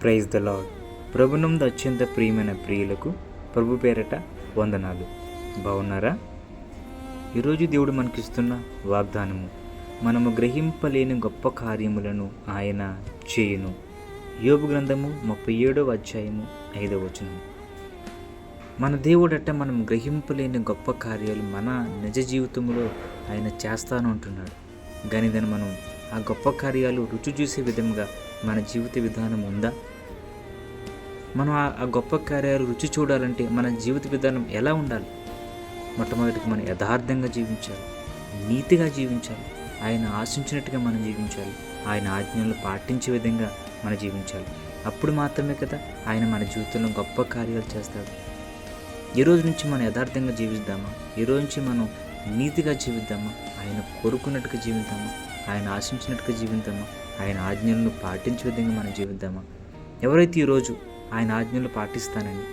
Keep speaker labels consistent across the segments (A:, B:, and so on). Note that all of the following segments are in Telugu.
A: Praise the lord. ప్రభునందు అత్యంత ప్రియమైన ప్రియులకు ప్రభు పేరట వందనాలు. బాగున్నారా? ఈరోజు దేవుడు మనకిస్తున్న వాగ్దానము, మనము గ్రహింపలేని గొప్ప కార్యములను ఆయన చేయును. యోబు గ్రంథము 37వ అధ్యాయము 5వ వచనం. మన దేవుడట మనం గ్రహింపలేని గొప్ప కార్యాలు మన నిజ జీవితంలో ఆయన చేస్తాను అంటున్నాడు. కానీ దాన్ని మనం ఆ గొప్ప కార్యాలు రుచి చూసే విధంగా మన జీవిత విధానం ఉందా? మనం ఆ గొప్ప కార్యాలు రుచి చూడాలంటే మన జీవిత విధానం ఎలా ఉండాలి? మొట్టమొదటికి మనం యథార్థంగా జీవించాలి, నీతిగా జీవించాలి, ఆయన ఆశించినట్టుగా మనం జీవించాలి, ఆయన ఆజ్ఞలను పాటించే విధంగా మనం జీవించాలి. అప్పుడు మాత్రమే కదా ఆయన మన జీవితంలో గొప్ప కార్యాలు చేస్తాడు. ఈరోజు నుంచి మనం యథార్థంగా జీవిద్దామా? ఈరోజు నుంచి మనం నీతిగా జీవిద్దామా? ఆయన కోరుకున్నట్టుగా జీవిద్దామా? ఆయన ఆశించినట్టుగా జీవిద్దామా? ఆయన ఆజ్ఞలను పాటించే విధంగా మనం జీవిద్దామా? ఎవరైతే ఈరోజు ఆయన ఆజ్ఞలు పాటిస్తానని,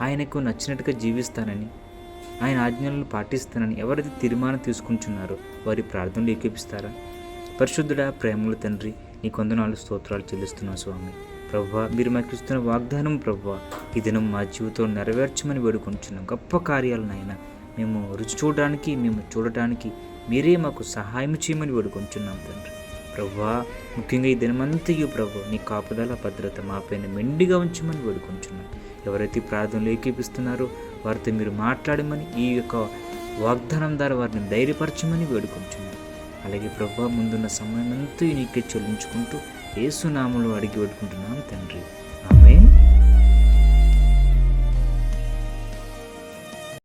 A: ఆయనకు నచ్చినట్టుగా జీవిస్తానని, ఆయన ఆజ్ఞలను పాటిస్తానని ఎవరైతే తీర్మానం తీసుకుంటున్నారో వారి ప్రార్థనలు ఏకీపిస్తారా? పరిశుద్ధుడా, ప్రేమల తండ్రి, నీ కొందనాలు స్తోత్రాలు చెల్లిస్తున్నాను స్వామి. ప్రభువా, మీరు మాకు ఇస్తున్న వాగ్దానం ప్రభువా, ఈ దినం మా జీవితంలో నెరవేర్చమని వేడుకుంటున్నాం. గొప్ప కార్యాలనైనా మేము రుచి చూడడానికి, మేము చూడటానికి మీరే మాకు సహాయం చేయమని వేడుకుంటున్నాం తండ్రి. ప్రభువా, ముఖ్యంగా ఈ దినమంతయు ప్రభు నీ కాపుదల భద్రత మాపైన మెండిగా ఉంచమని వేడుకుంటున్నాం. ఎవరైతే ప్రార్థనలు ఏకీపిస్తున్నారో వారితో మీరు మాట్లాడమని, ఈ యొక్క వాగ్దానం ద్వారా వారిని ధైర్యపరచమని వేడుకుంటున్నాం. అలాగే ప్రభువా, ముందున్న సమయం అంతా నీకే చెల్లించుకుంటూ యేసు నామములో అడిగి వేడుకుంటున్నాం తండ్రి.